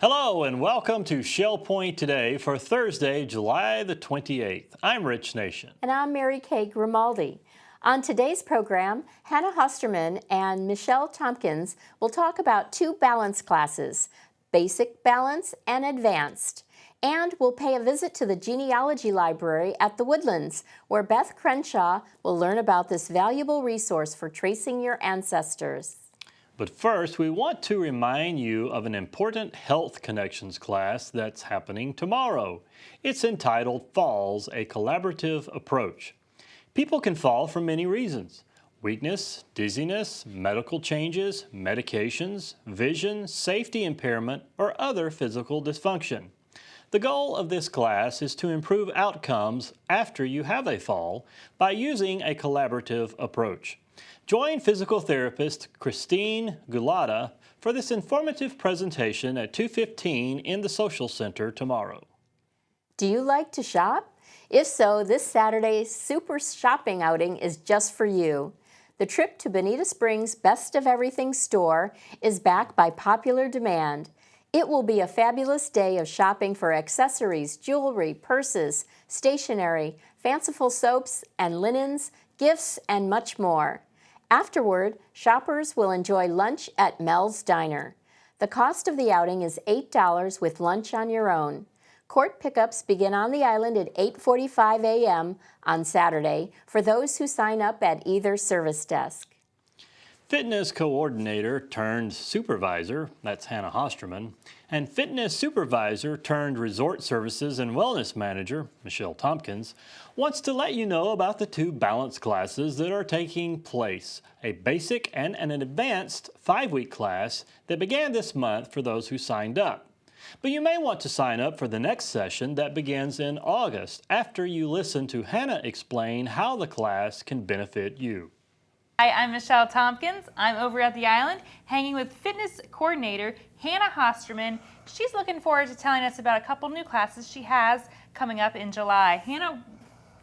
Hello and welcome to Shell Point Today for Thursday, July the 28th. I'm Rich Nation. And I'm Mary Kay Grimaldi. On today's program, Hannah Hosterman and Michelle Tompkins will talk about two balance classes, Basic Balance and Advanced. And we'll pay a visit to the Genealogy Library at the Woodlands, where Beth Crenshaw will learn about this valuable resource for tracing your ancestors. But first, we want to remind you of an important Health Connections class that's happening tomorrow. It's entitled Falls, a Collaborative Approach. People can fall for many reasons: weakness, dizziness, medical changes, medications, vision, safety impairment, or other physical dysfunction. The goal of this class is to improve outcomes after you have a fall by using a collaborative approach. Join physical therapist Christine Gulata for this informative presentation at 2:15 in the Social Center tomorrow. Do you like to shop? If so, this Saturday's super shopping outing is just for you. The trip to Bonita Springs' Best of Everything store is back by popular demand. It will be a fabulous day of shopping for accessories, jewelry, purses, stationery, fanciful soaps and linens, gifts, and much more. Afterward, shoppers will enjoy lunch at Mel's Diner. The cost of the outing is $8 with lunch on your own. Court pickups begin on the island at 8:45 a.m. on Saturday for those who sign up at either service desk. Fitness coordinator turned supervisor, that's Hannah Hosterman, and fitness supervisor turned resort services and wellness manager, Michelle Tompkins, wants to let you know about the two balance classes that are taking place, a basic and an advanced 5-week class that began this month for those who signed up. But you may want to sign up for the next session that begins in August after you listen to Hannah explain how the class can benefit you. Hi, I'm Michelle Tompkins. I'm over at the island hanging with fitness coordinator Hannah Hosterman. She's looking forward to telling us about a couple new classes she has coming up in July. Hannah,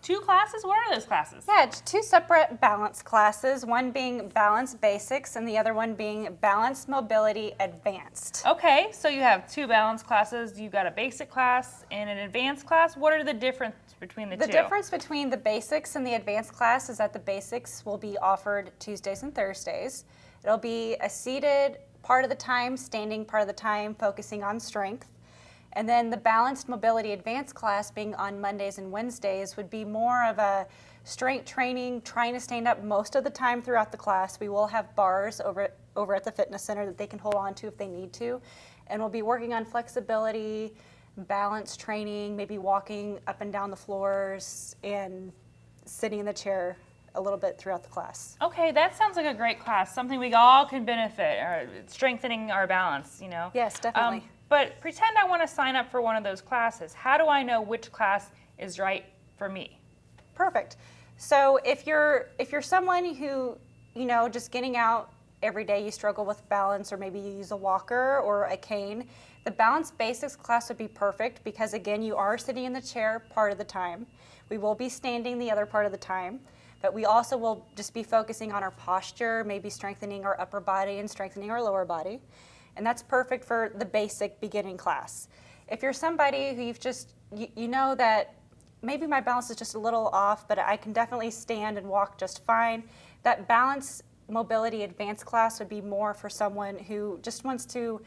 2 classes? What are those classes? Yeah, it's 2 separate balance classes, one being Balance Basics and the other one being Balance Mobility Advanced. Okay, so you have 2 balance classes. You've got a basic class and an advanced class. What are the difference between the two? The difference between the basics and the advanced class is that the basics will be offered Tuesdays and Thursdays. It'll be a seated part of the time, standing part of the time, focusing on strength. And then the Balanced Mobility Advanced class being on Mondays and Wednesdays would be more of a strength training, trying to stand up most of the time throughout the class. We will have bars over at the fitness center that they can hold on to if they need to. And we'll be working on flexibility, balance training, maybe walking up and down the floors and sitting in the chair a little bit throughout the class. Okay, that sounds like a great class, something we all can benefit, or strengthening our balance, you know? Yes, definitely. But pretend I want to sign up for one of those classes. How do I know which class is right for me? Perfect. So if you're someone who, just getting out every day, you struggle with balance, or maybe you use a walker or a cane, the Balance Basics class would be perfect because, again, you are sitting in the chair part of the time. We will be standing the other part of the time, but we also will just be focusing on our posture, maybe strengthening our upper body and strengthening our lower body. And that's perfect for the basic beginning class. If you're somebody who you know that maybe my balance is just a little off, but I can definitely stand and walk just fine, that Balance Mobility Advanced class would be more for someone who just wants to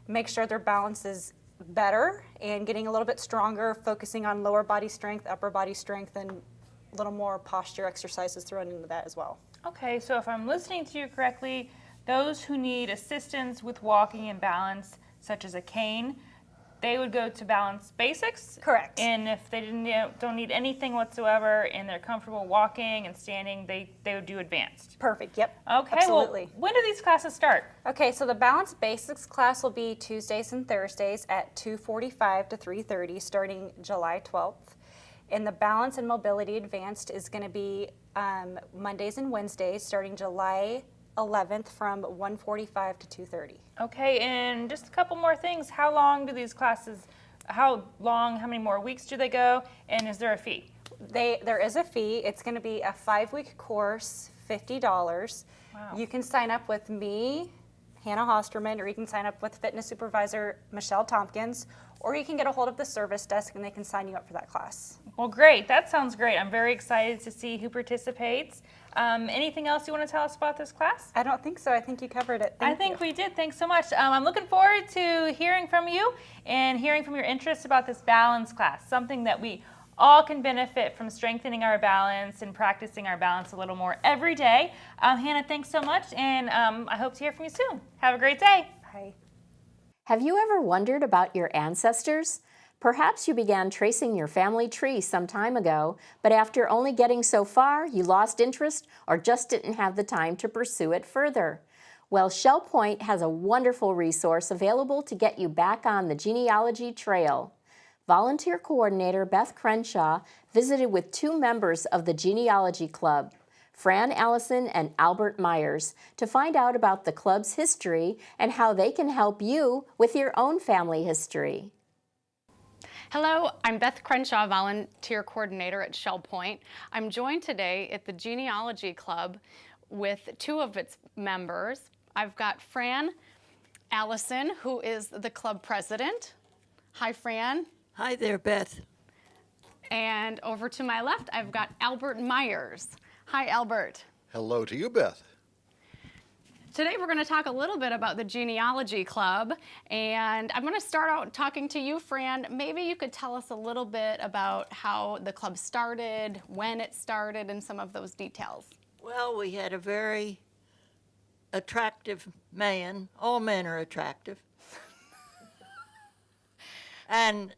make sure their balance is better and getting a little bit stronger, focusing on lower body strength, upper body strength, and a little more posture exercises thrown into that as well. Okay, so if I'm listening to you correctly, those who need assistance with walking and balance, such as a cane, they would go to Balance Basics? Correct. And if they don't need anything whatsoever and they're comfortable walking and standing, they would do Advanced? Perfect, yep. Okay, absolutely. Well, when do these classes start? Okay, so the Balance Basics class will be Tuesdays and Thursdays at 2:45 to 3:30 starting July 12th. And the Balance and Mobility Advanced is going to be Mondays and Wednesdays starting July 11th from 1:45 to 2:30. Okay, and just a couple more things. How long do these classes, how many more weeks do they go, and is there a fee? There is a fee. It's going to be a 5-week course, $50. Wow. You can sign up with me, Hannah Hosterman, or you can sign up with fitness supervisor Michelle Tompkins, or you can get a hold of the service desk and they can sign you up for that class. Well, great. That sounds great. I'm very excited to see who participates. Anything else you want to tell us about this class? I don't think so. I think you covered it. I think we did. Thanks so much. I'm looking forward to hearing from you and hearing from your interests about this balance class, something that we all can benefit from, strengthening our balance and practicing our balance a little more every day. Hannah, thanks so much, and I hope to hear from you soon. Have a great day. Bye. Have you ever wondered about your ancestors? Perhaps you began tracing your family tree some time ago, but after only getting so far, you lost interest or just didn't have the time to pursue it further. Well, Shell Point has a wonderful resource available to get you back on the genealogy trail. Volunteer coordinator Beth Crenshaw visited with 2 members of the Genealogy Club, Fran, Allison, and Albert Myers, to find out about the club's history and how they can help you with your own family history. Hello, I'm Beth Crenshaw, volunteer coordinator at Shell Point. I'm joined today at the Genealogy Club with 2 of its members. I've got Fran Allison, who is the club president. Hi, Fran. Hi there, Beth. And over to my left, I've got Albert Myers. Hi, Albert. Hello to you, Beth. Today we're going to talk a little bit about the Genealogy Club, and I'm going to start out talking to you, Fran. Maybe you could tell us a little bit about how the club started, when it started, and some of those details. Well, we had a very attractive man. All men are attractive. And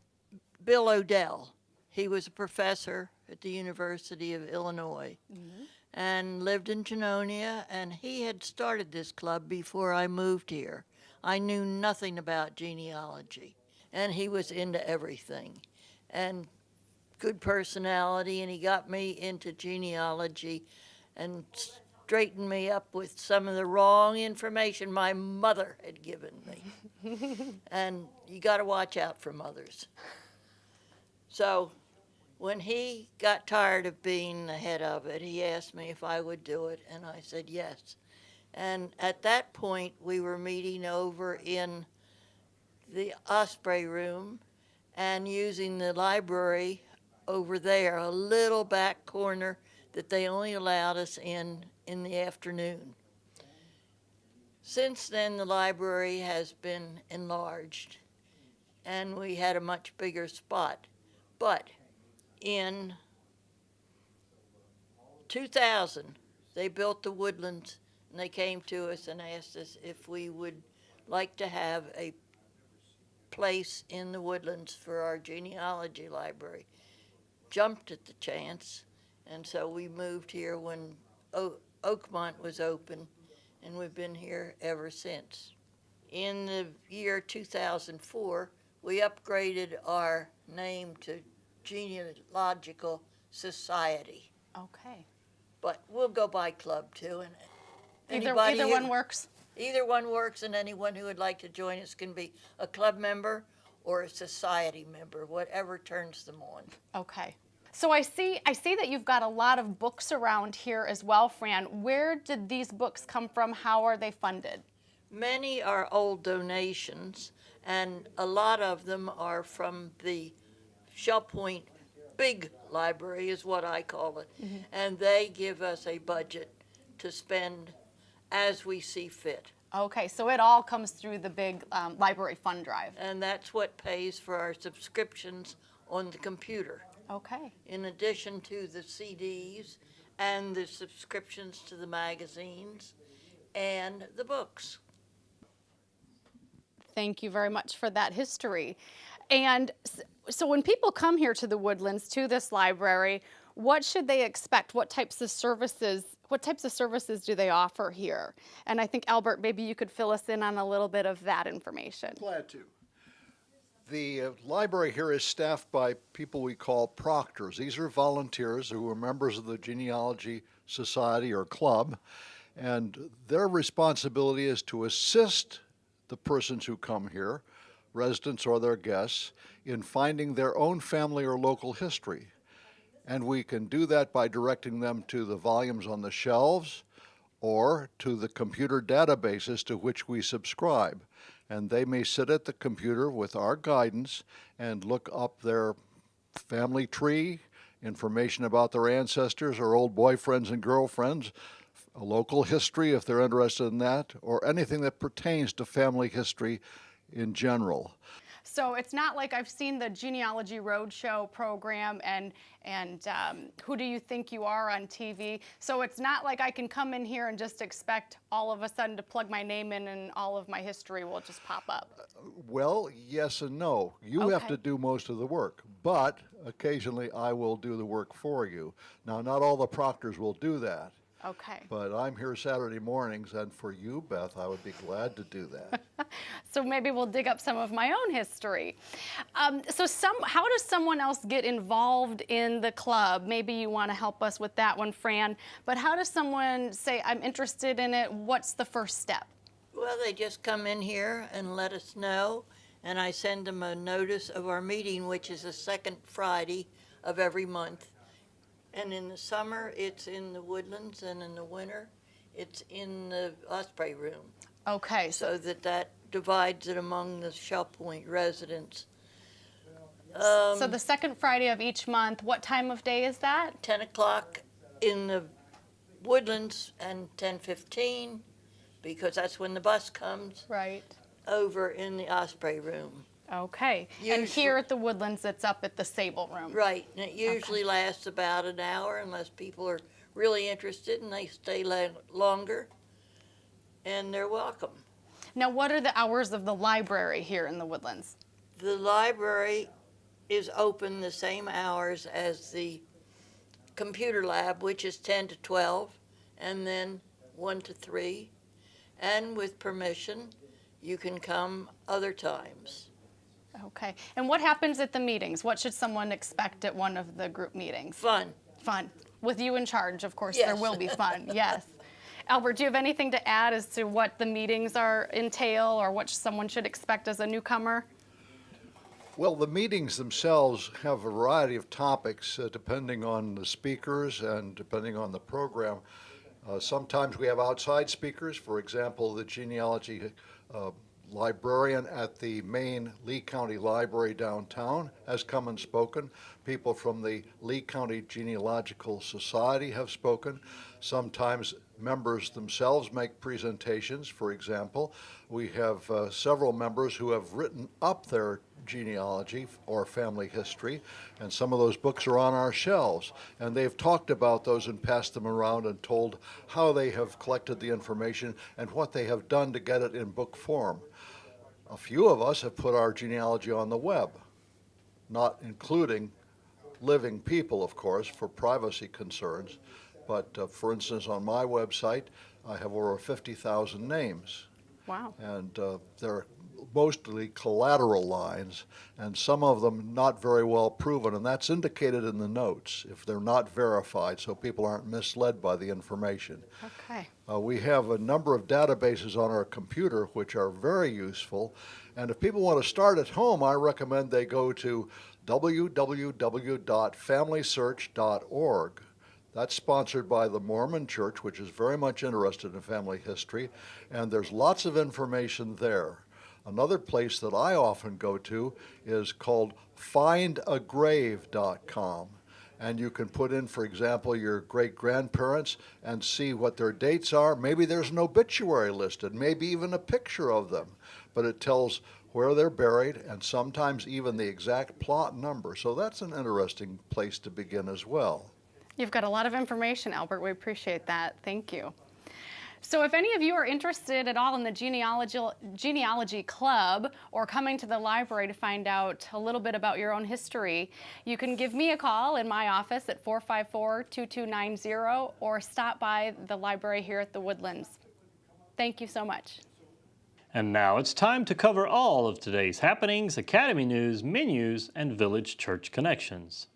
Bill Odell. He was a professor at the University of Illinois and lived in Genonia, and he had started this club before I moved here. I knew nothing about genealogy, and he was into everything and good personality, and he got me into genealogy and straightened me up with some of the wrong information my mother had given me. And you got to watch out for mothers. So when he got tired of being the head of it, he asked me if I would do it, and I said yes. And at that point, we were meeting over in the Osprey room and using the library over there, a little back corner that they only allowed us in the afternoon. Since then, the library has been enlarged, and we had a much bigger spot. But in 2000, they built the Woodlands, and they came to us and asked us if we would like to have a place in the Woodlands for our genealogy library. Jumped at the chance, and so we moved here when Oakmont was open, and we've been here ever since. In the year 2004, we upgraded our name to Genealogical Society. Okay. But we'll go by club too. And Either one works. Either one works, and anyone who would like to join us can be a club member or a society member, whatever turns them on. Okay. So I see that you've got a lot of books around here as well, Fran. Where did these books come from? How are they funded? Many are old donations, and a lot of them are from the Shell Point Big Library, is what I call it. And they give us a budget to spend as we see fit. Okay, so it all comes through the big library fund drive. And that's what pays for our subscriptions on the computer, Okay. in addition to the CDs and the subscriptions to the magazines and the books. Thank you very much for that history. And so when people come here to the Woodlands, to this library, what should they expect? What types of services do they offer here? And I think, Albert, maybe you could fill us in on a little bit of that information. Glad to. The library here is staffed by people we call proctors. These are volunteers who are members of the Genealogy Society or Club, and their responsibility is to assist the persons who come here, residents or their guests, in finding their own family or local history. And we can do that by directing them to the volumes on the shelves or to the computer databases to which we subscribe. And they may sit at the computer with our guidance and look up their family tree, information about their ancestors or old boyfriends and girlfriends, a local history if they're interested in that, or anything that pertains to family history in general. So it's not like I've seen the Genealogy Roadshow program and Who Do You Think You Are on TV. So it's not like I can come in here and just expect all of a sudden to plug my name in and all of my history will just pop up. Well, yes and no. You have Okay. to do most of the work, but occasionally I will do the work for you. Now, not all the proctors will do that. Okay. But I'm here Saturday mornings, and for you, Beth, I would be glad to do that. So maybe we'll dig up some of my own history. How does someone else get involved in the club? Maybe you want to help us with that one, Fran. But how does someone say, I'm interested in it? What's the first step? Well, they just come in here and let us know, and I send them a notice of our meeting, which is the second Friday of every month. And in the summer, it's in the Woodlands, and in the winter, it's in the Osprey Room. Okay. So that divides it among the Shell Point residents. So the second Friday of each month, what time of day is that? 10 o'clock in the Woodlands and 10:15, because that's when the bus comes, Right. over in the Osprey Room. Okay. And here at the Woodlands, it's up at the Sable Room. Right, and it usually lasts about an hour unless people are really interested and they stay longer, and they're welcome. Now, what are the hours of the library here in the Woodlands? The library is open the same hours as the computer lab, which is 10 to 12, and then 1 to 3. And with permission, you can come other times. Okay. And what happens at the meetings? What should someone expect at one of the group meetings? Fun. Fun. With you in charge, of course, Yes. there will be fun. Yes. Albert, do you have anything to add as to what the meetings entail or what someone should expect as a newcomer? Well, the meetings themselves have a variety of topics depending on the speakers and depending on the program. Sometimes we have outside speakers. For example, the genealogy librarian at the main Lee County Library downtown has come and spoken. People from the Lee County Genealogical Society have spoken. Sometimes members themselves make presentations. For example, we have several members who have written up their genealogy or family history, and some of those books are on our shelves, and they've talked about those and passed them around and told how they have collected the information and what they have done to get it in book form. A few of us have put our genealogy on the web, not including living people, of course, for privacy concerns. But for instance, on my website, I have over 50,000 names. Wow. And they're mostly collateral lines, and some of them not very well proven, and that's indicated in the notes if they're not verified, so people aren't misled by the information. Okay. We have a number of databases on our computer which are very useful, and if people want to start at home, I recommend they go to www.familysearch.org. That's sponsored by the Mormon Church, which is very much interested in family history, and there's lots of information there. Another place that I often go to is called findagrave.com. And you can put in, for example, your great-grandparents and see what their dates are. Maybe there's an obituary listed, maybe even a picture of them. But it tells where they're buried and sometimes even the exact plot number. So that's an interesting place to begin as well. You've got a lot of information, Albert. We appreciate that. Thank you. So if any of you are interested at all in the genealogy club or coming to the library to find out a little bit about your own history, you can give me a call in my office at 454-2290 or stop by the library here at the Woodlands. Thank you so much. And now it's time to cover all of today's happenings, Academy news, menus, and Village Church connections.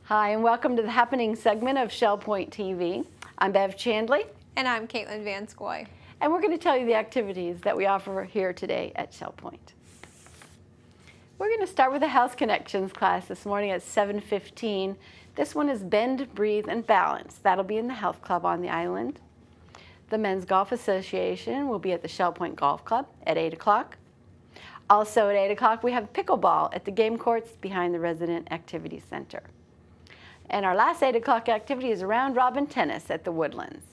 Hi, and welcome to the happening segment of Shell Point TV. I'm Bev Chandley. And I'm Caitlin Van Scoy. And we're going to tell you the activities that we offer here today at Shell Point. We're going to start with the House Connections class this morning at 7:15. This one is Bend, Breathe, and Balance. That'll be in the Health Club on the island. The Men's Golf Association will be at the Shell Point Golf Club at 8 o'clock. Also at 8 o'clock, we have pickleball at the game courts behind the Resident Activity Center. And our last 8 o'clock activity is round robin tennis at the Woodlands.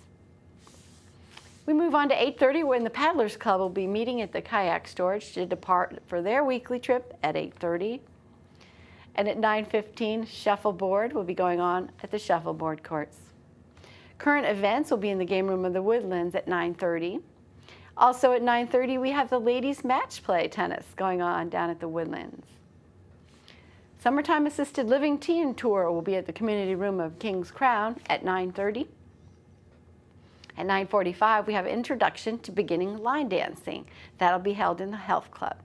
We move on to 8:30 when the Paddlers Club will be meeting at the kayak storage to depart for their weekly trip at 8:30. And at 9:15, shuffleboard will be going on at the shuffleboard courts. Current events will be in the game room of the Woodlands at 9:30. Also at 9:30, we have the ladies match play tennis going on down at the Woodlands. Summertime Assisted Living Teen Tour will be at the community room of King's Crown at 9:30. At 9:45, we have Introduction to Beginning Line Dancing. That'll be held in the Health Club.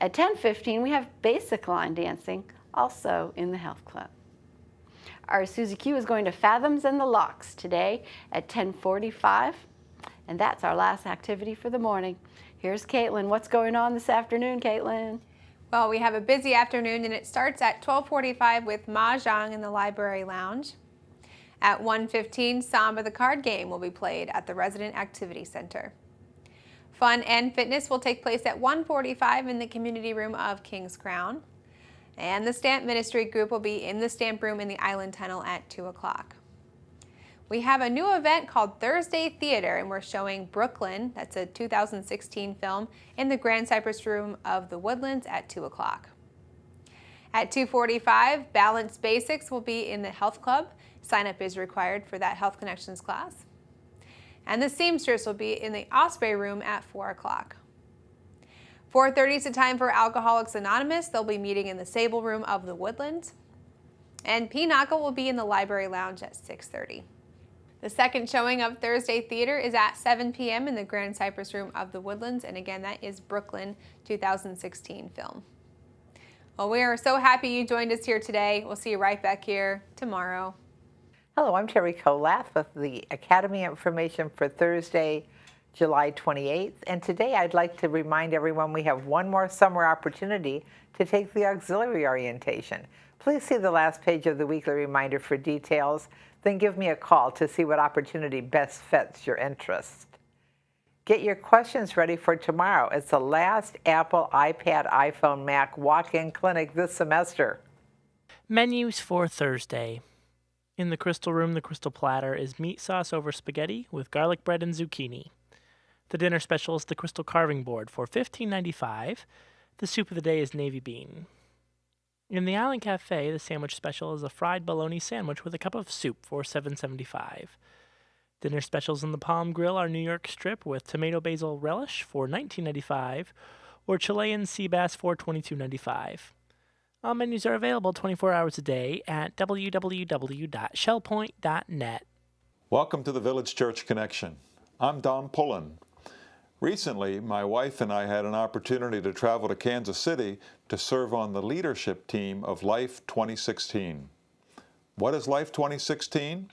At 10:15, we have Basic Line Dancing, also in the Health Club. Our Susie Q is going to Fathoms and the Locks today at 10:45, and that's our last activity for the morning. Here's Caitlin. What's going on this afternoon, Caitlin? Well, we have a busy afternoon, and it starts at 12:45 with Mahjong in the Library Lounge. At 1:15, Samba the Card Game will be played at the Resident Activity Center. Fun and Fitness will take place at 1:45 in the community room of King's Crown. And the Stamp Ministry group will be in the Stamp Room in the Island Tunnel at 2 o'clock. We have a new event called Thursday Theater, and we're showing Brooklyn, that's a 2016 film, in the Grand Cypress Room of the Woodlands at 2 o'clock. At 2:45, Balance Basics will be in the Health Club. Sign up is required for that Health Connections class. And the Seamstress will be in the Osprey Room at 4 o'clock. 4:30 is the time for Alcoholics Anonymous. They'll be meeting in the Sable Room of the Woodlands. And Pinochle will be in the Library Lounge at 6:30. The second showing of Thursday Theater is at 7 p.m. in the Grand Cypress Room of the Woodlands. And again, that is Brooklyn 2016 film. Well, we are so happy you joined us here today. We'll see you right back here tomorrow. Hello, I'm Terry Kolath with the Academy information for Thursday, July 28th. And today I'd like to remind everyone we have one more summer opportunity to take the auxiliary orientation. Please see the last page of the weekly reminder for details. Then give me a call to see what opportunity best fits your interest. Get your questions ready for tomorrow. It's the last Apple, iPad, iPhone, Mac walk-in clinic this semester. Menus for Thursday. In the Crystal Room, the Crystal Platter is meat sauce over spaghetti with garlic bread and zucchini. The dinner special is the Crystal Carving Board for $15.95. The soup of the day is navy bean. In the Island Cafe, the sandwich special is a fried bologna sandwich with a cup of soup for $7.75. Dinner specials in the Palm Grill are New York strip with tomato basil relish for $19.95 or Chilean sea bass for $22.95. All menus are available 24 hours a day at www.shellpoint.net. Welcome to the Village Church Connection. I'm Don Pullen. Recently, my wife and I had an opportunity to travel to Kansas City to serve on the leadership team of Life 2016. What is Life 2016?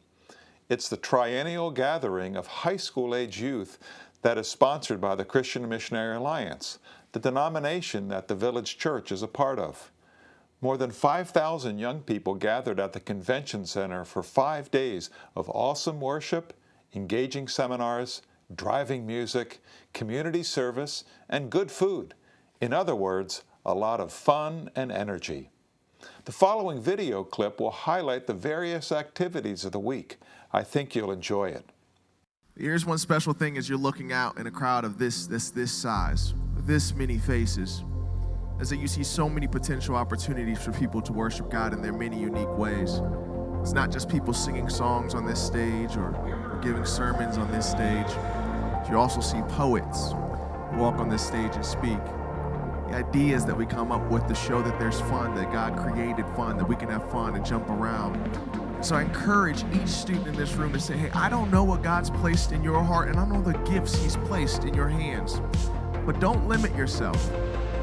It's the triennial gathering of high school-age youth that is sponsored by the Christian Missionary Alliance, the denomination that the Village Church is a part of. More than 5,000 young people gathered at the convention center for 5 days of awesome worship, engaging seminars, driving music, community service, and good food. In other words, a lot of fun and energy. The following video clip will highlight the various activities of the week. I think you'll enjoy it. Here's one special thing as you're looking out in a crowd of this size, this many faces, is that you see so many potential opportunities for people to worship God in their many unique ways. It's not just people singing songs on this stage or giving sermons on this stage. You also see poets walk on this stage and speak. The ideas that we come up with to show that there's fun, that God created fun, that we can have fun and jump around. So I encourage each student in this room to say, hey, I don't know what God's placed in your heart, and I don't know the gifts He's placed in your hands. But don't limit yourself.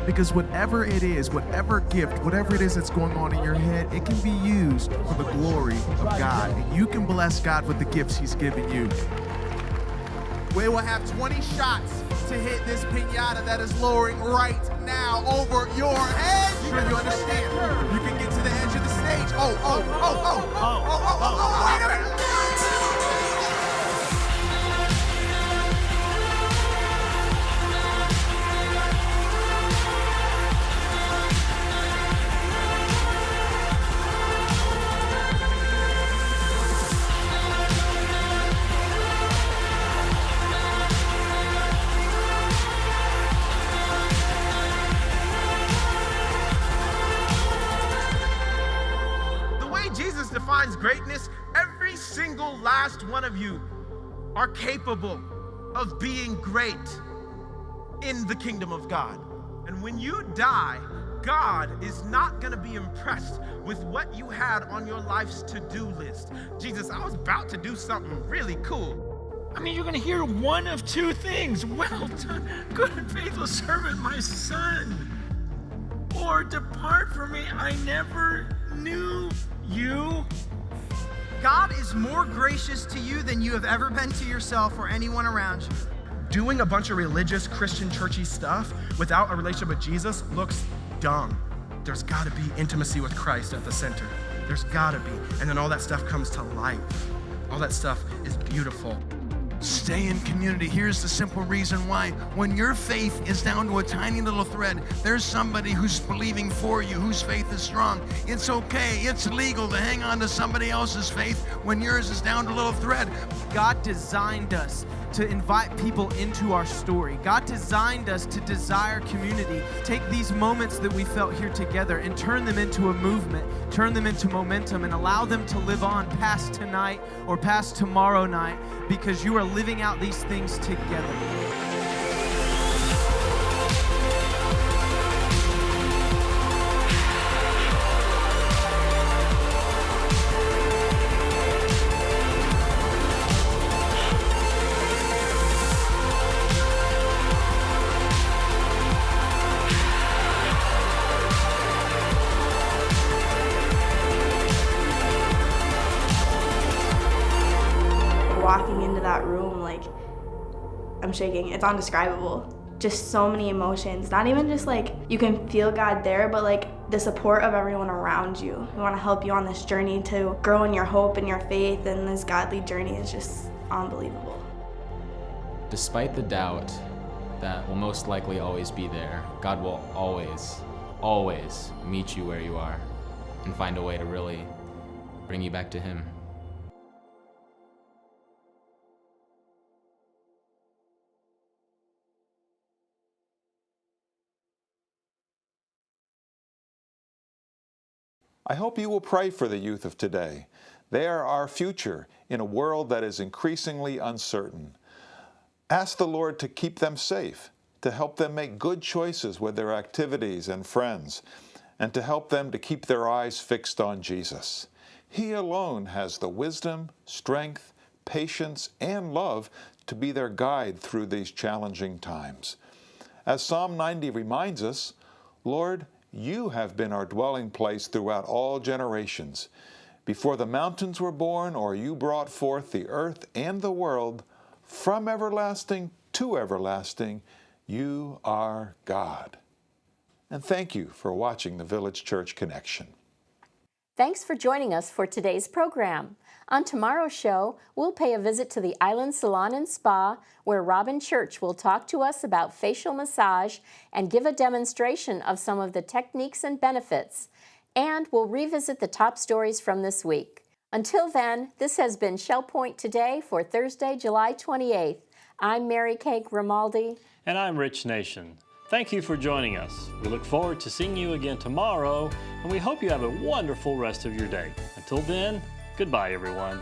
Because whatever it is, whatever gift, whatever it is that's going on in your head, it can be used for the glory of God. And you can bless God with the gifts He's given you. We will have 20 shots to hit this piñata that is lowering right now over your head. Sure you understand? You can get to the edge of the stage. Wait a minute. greatness, every single last one of you are capable of being great in the kingdom of God. And when you die, God is not going to be impressed with what you had on your life's to-do list. Jesus, I was about to do something really cool. I mean, you're going to hear one of two things. Well done, good and faithful servant, my son. Or depart from me, I never knew you. God is more gracious to you than you have ever been to yourself or anyone around you. Doing a bunch of religious, Christian, churchy stuff without a relationship with Jesus looks dumb. There's got to be intimacy with Christ at the center. There's got to be. And then all that stuff comes to life. All that stuff is beautiful. Stay in community. Here's the simple reason why. When your faith is down to a tiny little thread, there's somebody who's believing for you, whose faith is strong. It's okay, it's legal to hang on to somebody else's faith when yours is down to a little thread. God designed us to invite people into our story. God designed us to desire community. Take these moments that we felt here together and turn them into a movement, turn them into momentum, and allow them to live on past tonight or past tomorrow night, because you are living out these things together. Walking into that room, like, I'm shaking. It's undescribable. Just so many emotions. Not even just like you can feel God there, but like the support of everyone around you. We want to help you on this journey to grow in your hope and your faith, and this godly journey is just unbelievable. Despite the doubt that will most likely always be there, God will always meet you where you are and find a way to really bring you back to Him. I hope you will pray for the youth of today. They are our future in a world that is increasingly uncertain. Ask the Lord to keep them safe, to help them make good choices with their activities and friends, and to help them to keep their eyes fixed on Jesus. He alone has the wisdom, strength, patience, and love to be their guide through these challenging times. As Psalm 90 reminds us, Lord, you have been our dwelling place throughout all generations. Before the mountains were born, or you brought forth the earth and the world, from everlasting to everlasting, you are God. And thank you for watching the Village Church Connection. Thanks for joining us for today's program. On tomorrow's show, we'll pay a visit to the Island Salon and Spa, where Robin Church will talk to us about facial massage and give a demonstration of some of the techniques and benefits. And we'll revisit the top stories from this week. Until then, this has been Shell Point Today for Thursday, July 28th. I'm Mary Kay Grimaldi. And I'm Rich Nation. Thank you for joining us. We look forward to seeing you again tomorrow, and we hope you have a wonderful rest of your day. Until then, goodbye, everyone.